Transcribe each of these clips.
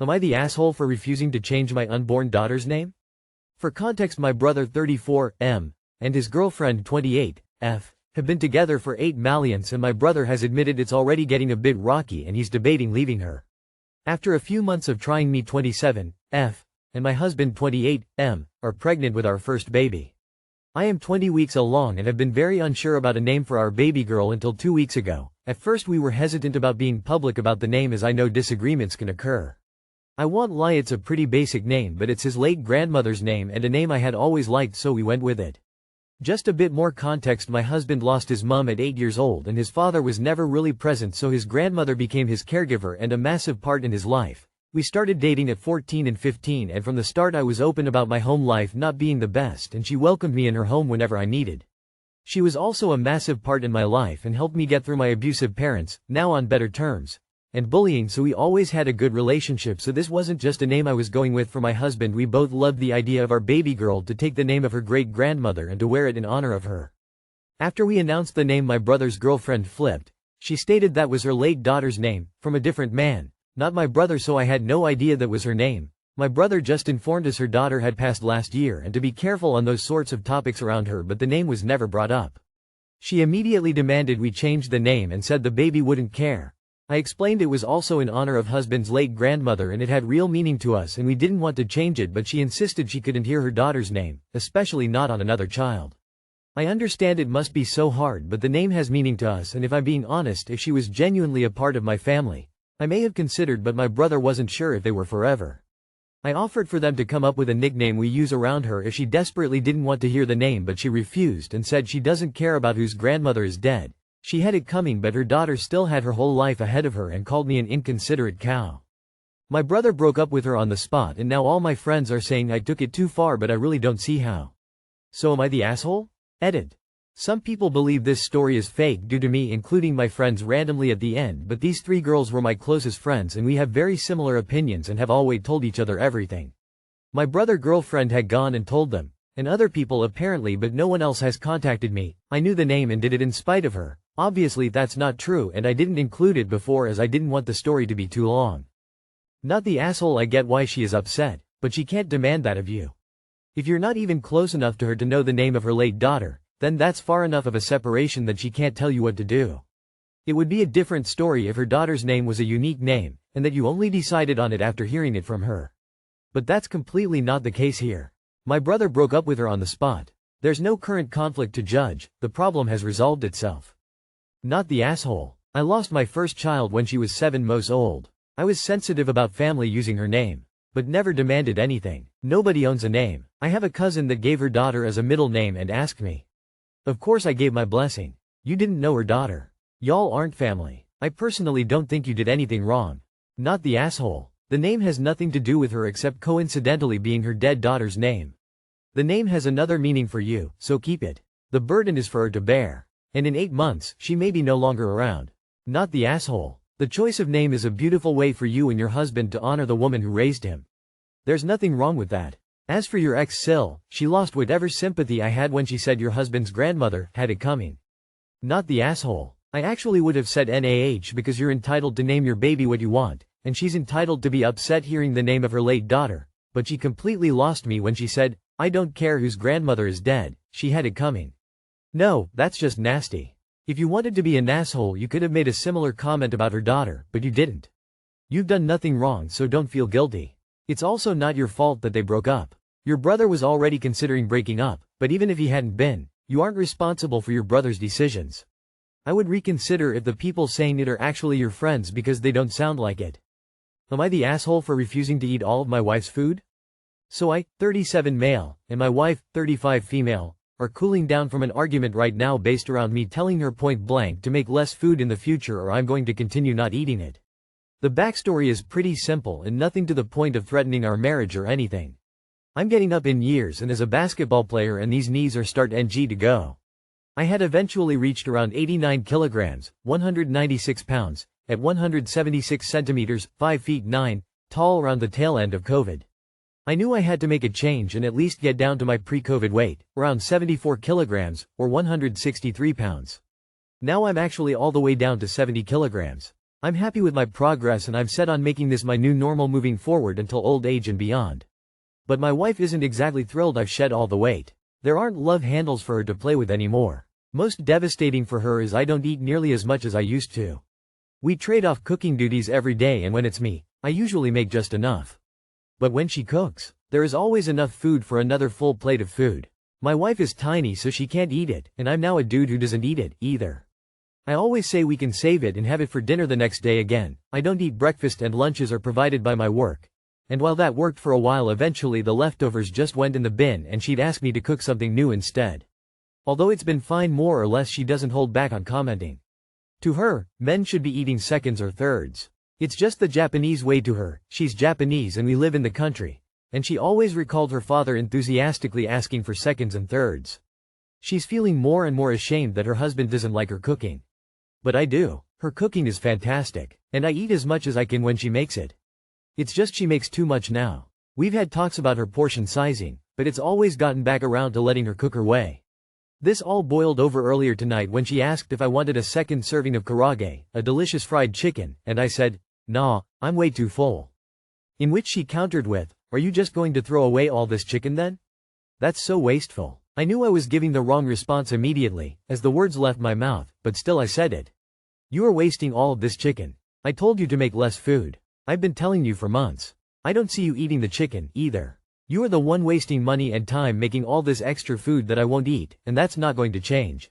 Am I the asshole for refusing to change my unborn daughter's name? For context, my brother 34 M and his girlfriend 28 F have been together for 8 months, and my brother has admitted it's already getting a bit rocky and he's debating leaving her. After a few months of trying, me 27 F and my husband 28 M are pregnant with our first baby. I am 20 weeks along and have been very unsure about a name for our baby girl until 2 weeks ago. At first we were hesitant about being public about the name, as I know disagreements can occur. I won't lie, it's a pretty basic name, but it's his late grandmother's name and a name I had always liked, so we went with it. Just a bit more context: my husband lost his mum at 8 years old and his father was never really present, so his grandmother became his caregiver and a massive part in his life. We started dating at 14 and 15, and from the start I was open about my home life not being the best, and she welcomed me in her home whenever I needed. She was also a massive part in my life and helped me get through my abusive parents, now on better terms, and bullying, so we always had a good relationship. So this wasn't just a name I was going with for my husband. We both loved the idea of our baby girl to take the name of her great-grandmother and to wear it in honor of her. After we announced the name, my brother's girlfriend flipped. She stated that was her late daughter's name, from a different man, not my brother, so I had no idea that was her name. My brother just informed us her daughter had passed last year and to be careful on those sorts of topics around her, but the name was never brought up. She immediately demanded we change the name and said the baby wouldn't care. I explained it was also in honor of husband's late grandmother and it had real meaning to us and we didn't want to change it, but she insisted she couldn't hear her daughter's name, especially not on another child. I understand it must be so hard, but the name has meaning to us, and if I'm being honest, if she was genuinely a part of my family, I may have considered, but my brother wasn't sure if they were forever. I offered for them to come up with a nickname we use around her if she desperately didn't want to hear the name, but she refused and said she doesn't care about whose grandmother is dead. She had it coming, but her daughter still had her whole life ahead of her, and called me an inconsiderate cow. My brother broke up with her on the spot, and now all my friends are saying I took it too far, but I really don't see how. So am I the asshole? Edit. Some people believe this story is fake due to me including my friends randomly at the end, but these 3 girls were my closest friends and we have very similar opinions and have always told each other everything. My brother's girlfriend had gone and told them, and other people apparently, but no one else has contacted me. I knew the name and did it in spite of her. Obviously that's not true, and I didn't include it before as I didn't want the story to be too long. Not the asshole. I get why she is upset, but she can't demand that of you. If you're not even close enough to her to know the name of her late daughter, then that's far enough of a separation that she can't tell you what to do. It would be a different story if her daughter's name was a unique name, and that you only decided on it after hearing it from her. But that's completely not the case here. My brother broke up with her on the spot. There's no current conflict to judge, the problem has resolved itself. Not the asshole. I lost my first child when she was 7 months old. I was sensitive about family using her name, but never demanded anything. Nobody owns a name. I have a cousin that gave her daughter as a middle name and asked me. Of course I gave my blessing. You didn't know her daughter. Y'all aren't family. I personally don't think you did anything wrong. Not the asshole. The name has nothing to do with her except coincidentally being her dead daughter's name. The name has another meaning for you, so keep it. The burden is for her to bear. And in 8 months, she may be no longer around. Not the asshole. The choice of name is a beautiful way for you and your husband to honor the woman who raised him. There's nothing wrong with that. As for your ex Sil, she lost whatever sympathy I had when she said your husband's grandmother had it coming. Not the asshole. I actually would have said NAH because you're entitled to name your baby what you want, and she's entitled to be upset hearing the name of her late daughter, but she completely lost me when she said, I don't care whose grandmother is dead, she had it coming. No, that's just nasty. If you wanted to be an asshole, you could have made a similar comment about her daughter, but you didn't. You've done nothing wrong, so don't feel guilty. It's also not your fault that they broke up. Your brother was already considering breaking up, but even if he hadn't been, you aren't responsible for your brother's decisions. I would reconsider if the people saying it are actually your friends because they don't sound like it. Am I the asshole for refusing to eat all of my wife's food? So I, 37 male, and my wife, 35 female, are cooling down from an argument right now based around me telling her point blank to make less food in the future or I'm going to continue not eating it. The backstory is pretty simple and nothing to the point of threatening our marriage or anything. I'm getting up in years and as a basketball player and these knees are start ng to go. I had eventually reached around 89 kilograms, 196 pounds, at 176 centimeters, 5 feet 9, tall around the tail end of COVID. I knew I had to make a change and at least get down to my pre-COVID weight, around 74 kilograms, or 163 pounds. Now I'm actually all the way down to 70 kilograms. I'm happy with my progress and I've set on making this my new normal moving forward until old age and beyond. But my wife isn't exactly thrilled I've shed all the weight. There aren't love handles for her to play with anymore. Most devastating for her is I don't eat nearly as much as I used to. We trade off cooking duties every day, and when it's me, I usually make just enough. But when she cooks, there is always enough food for another full plate of food. My wife is tiny so she can't eat it, and I'm now a dude who doesn't eat it, either. I always say we can save it and have it for dinner the next day again. I don't eat breakfast and lunches are provided by my work. And while that worked for a while, eventually the leftovers just went in the bin and she'd ask me to cook something new instead. Although it's been fine more or less, she doesn't hold back on commenting. To her, men should be eating seconds or thirds. It's just the Japanese way to her. She's Japanese and we live in the country. And she always recalled her father enthusiastically asking for seconds and thirds. She's feeling more and more ashamed that her husband doesn't like her cooking. But I do. Her cooking is fantastic. And I eat as much as I can when she makes it. It's just she makes too much now. We've had talks about her portion sizing, but it's always gotten back around to letting her cook her way. This all boiled over earlier tonight when she asked if I wanted a second serving of curate, a delicious fried chicken, and I said, "Nah, I'm way too full." In which she countered with, "Are you just going to throw away all this chicken then? That's so wasteful." I knew I was giving the wrong response immediately, as the words left my mouth, but still I said it. "You are wasting all of this chicken. I told you to make less food. I've been telling you for months. I don't see you eating the chicken, either. You are the one wasting money and time making all this extra food that I won't eat, and that's not going to change."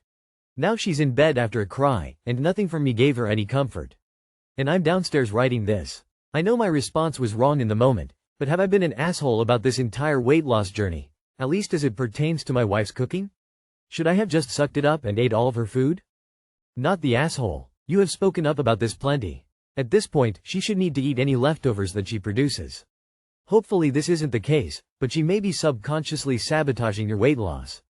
Now she's in bed after a cry, and nothing from me gave her any comfort. And I'm downstairs writing this. I know my response was wrong in the moment, but have I been an asshole about this entire weight loss journey, at least as it pertains to my wife's cooking? Should I have just sucked it up and ate all of her food? Not the asshole. You have spoken up about this plenty. At this point, she should need to eat any leftovers that she produces. Hopefully this isn't the case, but she may be subconsciously sabotaging your weight loss.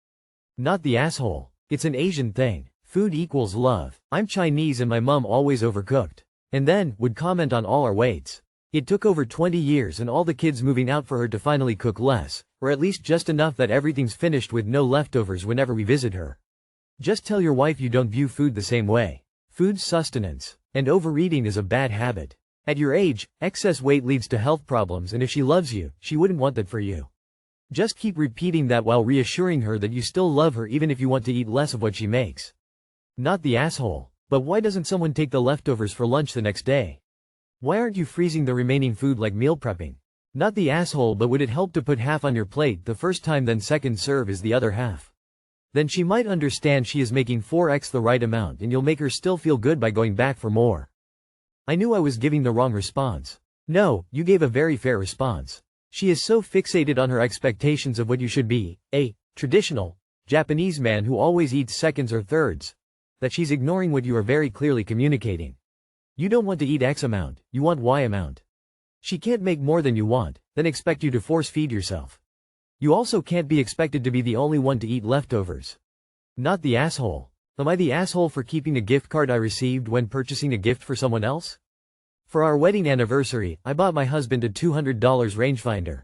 Not the asshole. It's an Asian thing. Food equals love. I'm Chinese and my mom always overcooked. And then, would comment on all our weights. It took over 20 years and all the kids moving out for her to finally cook less, or at least just enough that everything's finished with no leftovers whenever we visit her. Just tell your wife you don't view food the same way. Food sustenance and overeating is a bad habit. At your age, excess weight leads to health problems, and if she loves you, she wouldn't want that for you. Just keep repeating that while reassuring her that you still love her even if you want to eat less of what she makes. Not the asshole. But why doesn't someone take the leftovers for lunch the next day? Why aren't you freezing the remaining food like meal prepping? Not the asshole, but would it help to put half on your plate the first time, then second serve is the other half? Then she might understand she is making 4x the right amount and you'll make her still feel good by going back for more. I knew I was giving the wrong response. No, you gave a very fair response. She is so fixated on her expectations of what you should be, a traditional Japanese man who always eats seconds or thirds, that she's ignoring what you are very clearly communicating. You don't want to eat X amount, you want Y amount. She can't make more than you want, then expect you to force feed yourself. You also can't be expected to be the only one to eat leftovers. Not the asshole. Am I the asshole for keeping a gift card I received when purchasing a gift for someone else? For our wedding anniversary, I bought my husband a $200 rangefinder.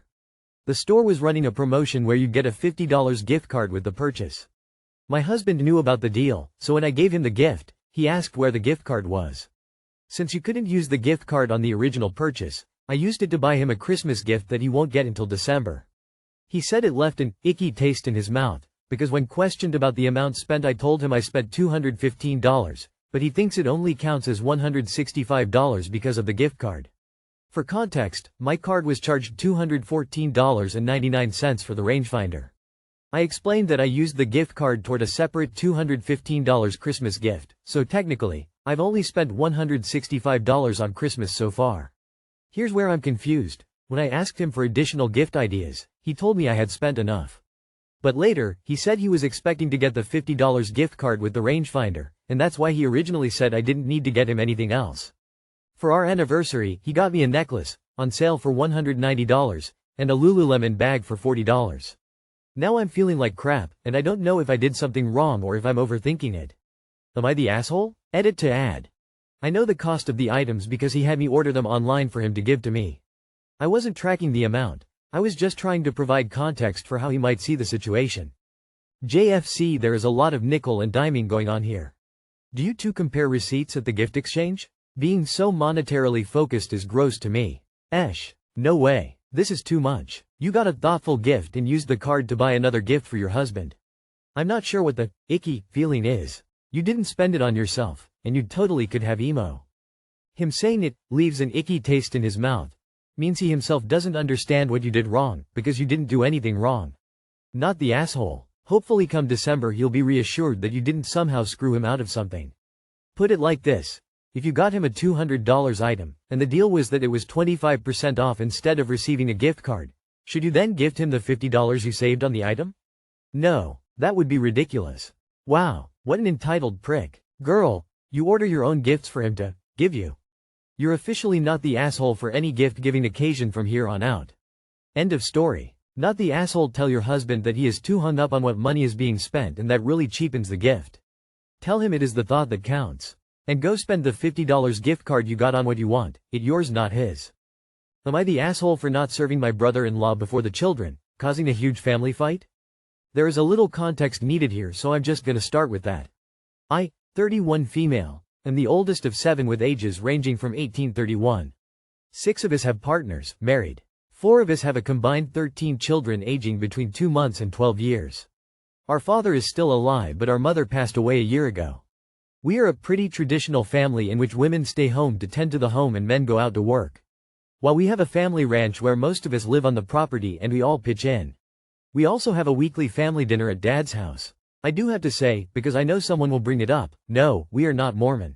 The store was running a promotion where you get a $50 gift card with the purchase. My husband knew about the deal, so when I gave him the gift, he asked where the gift card was. Since you couldn't use the gift card on the original purchase, I used it to buy him a Christmas gift that he won't get until December. He said it left an icky taste in his mouth, because when questioned about the amount spent, I told him I spent $215, but he thinks it only counts as $165 because of the gift card. For context, my card was charged $214.99 for the rangefinder. I explained that I used the gift card toward a separate $215 Christmas gift, so technically, I've only spent $165 on Christmas so far. Here's where I'm confused. When I asked him for additional gift ideas, he told me I had spent enough. But later, he said he was expecting to get the $50 gift card with the rangefinder, and that's why he originally said I didn't need to get him anything else. For our anniversary, he got me a necklace, on sale for $190, and a Lululemon bag for $40. Now I'm feeling like crap, and I don't know if I did something wrong or if I'm overthinking it. Am I the asshole? Edit to add. I know the cost of the items because he had me order them online for him to give to me. I wasn't tracking the amount. I was just trying to provide context for how he might see the situation. JFC, there is a lot of nickel and diming going on here. Do you two compare receipts at the gift exchange? Being so monetarily focused is gross to me. Esh. No way. This is too much. You got a thoughtful gift and used the card to buy another gift for your husband. I'm not sure what the icky feeling is. You didn't spend it on yourself, and you totally could have emo. Him saying it leaves an icky taste in his mouth. Means he himself doesn't understand what you did wrong, because you didn't do anything wrong. Not the asshole. Hopefully come December he'll be reassured that you didn't somehow screw him out of something. Put it like this. If you got him a $200 item, and the deal was that it was 25% off instead of receiving a gift card, should you then gift him the $50 you saved on the item? No, that would be ridiculous. Wow, what an entitled prick. Girl, you order your own gifts for him to give you. You're officially not the asshole for any gift-giving occasion from here on out. End of story. Not the asshole. Tell your husband that he is too hung up on what money is being spent and that really cheapens the gift. Tell him it is the thought that counts. And go spend the $50 gift card you got on what you want, it yours not his. Am I the asshole for not serving my brother-in-law before the children, causing a huge family fight? There is a little context needed here, so I'm just gonna start with that. 31 female, am the oldest of 7 with ages ranging from 18-31. 6 of us have partners, married. 4 of us have a combined 13 children aging between 2 months and 12 years. Our father is still alive, but our mother passed away a year ago. We are a pretty traditional family in which women stay home to tend to the home and men go out to work. While we have a family ranch where most of us live on the property and we all pitch in. We also have a weekly family dinner at Dad's house. I do have to say, because I know someone will bring it up, no, we are not Mormon.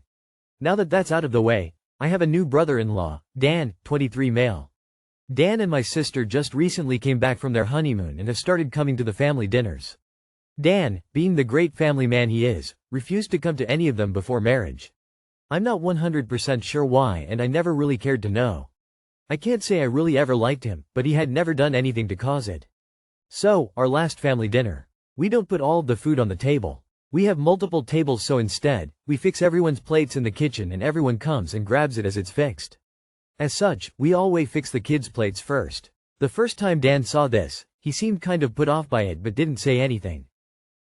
Now that that's out of the way, I have a new brother-in-law, Dan, 23 male. Dan and my sister just recently came back from their honeymoon and have started coming to the family dinners. Dan, being the great family man he is, refused to come to any of them before marriage. I'm not 100% sure why, and I never really cared to know. I can't say I really ever liked him, but he had never done anything to cause it. So, our last family dinner. We don't put all of the food on the table. We have multiple tables, so instead, we fix everyone's plates in the kitchen and everyone comes and grabs it as it's fixed. As such, we always fix the kids' plates first. The first time Dan saw this, he seemed kind of put off by it but didn't say anything.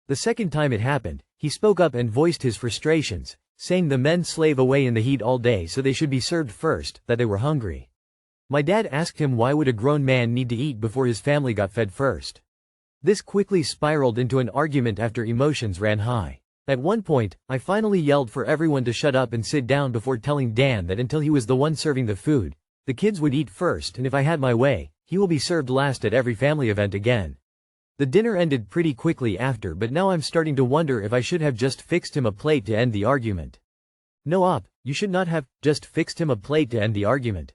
The second time it happened, he spoke up and voiced his frustrations, saying the men slave away in the heat all day so they should be served first, that they were hungry. My dad asked him why would a grown man need to eat before his family got fed first. This quickly spiraled into an argument after emotions ran high. At one point, I finally yelled for everyone to shut up and sit down before telling Dan that until he was the one serving the food, the kids would eat first, and if I had my way, he will be served last at every family event again. The dinner ended pretty quickly after, but now I'm starting to wonder if I should have just fixed him a plate to end the argument. No, you should not have just fixed him a plate to end the argument.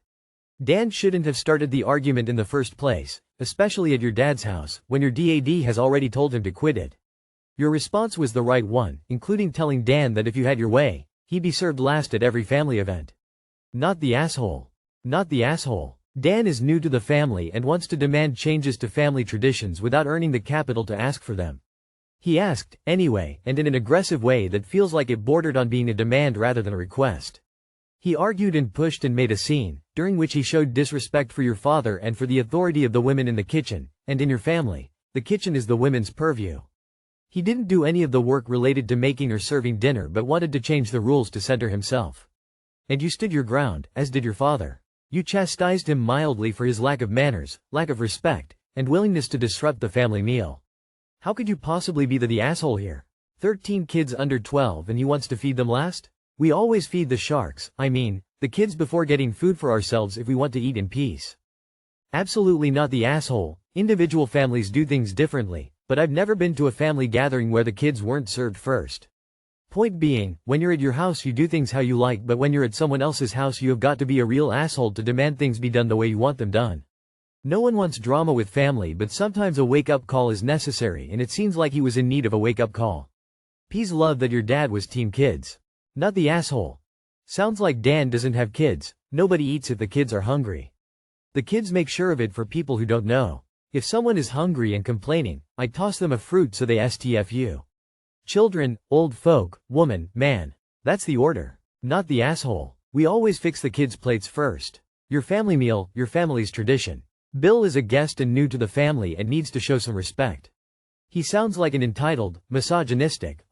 Dan shouldn't have started the argument in the first place, especially at your dad's house, when your dad has already told him to quit it. Your response was the right one, including telling Dan that if you had your way, he'd be served last at every family event. Not the asshole. Not the asshole. Dan is new to the family and wants to demand changes to family traditions without earning the capital to ask for them. He asked, anyway, and in an aggressive way that feels like it bordered on being a demand rather than a request. He argued and pushed and made a scene, during which he showed disrespect for your father and for the authority of the women in the kitchen, and in your family, the kitchen is the women's purview. He didn't do any of the work related to making or serving dinner but wanted to change the rules to center himself. And you stood your ground, as did your father. You chastised him mildly for his lack of manners, lack of respect, and willingness to disrupt the family meal. How could you possibly be the asshole here? 13 kids under 12 and he wants to feed them last? We always feed the sharks, the kids before getting food for ourselves if we want to eat in peace. Absolutely not the asshole. Individual families do things differently, but I've never been to a family gathering where the kids weren't served first. Point being, when you're at your house you do things how you like, but when you're at someone else's house you have got to be a real asshole to demand things be done the way you want them done. No one wants drama with family, but sometimes a wake-up call is necessary, and it seems like he was in need of a wake-up call. Peace love that your dad was team kids. Not the asshole. Sounds like Dan doesn't have kids. Nobody eats if the kids are hungry. The kids make sure of it for people who don't know. If someone is hungry and complaining, I toss them a fruit so they STFU. Children, old folk, woman, man. That's the order. Not the asshole. We always fix the kids' plates first. Your family meal, your family's tradition. Bill is a guest and new to the family and needs to show some respect. He sounds like an entitled, misogynistic,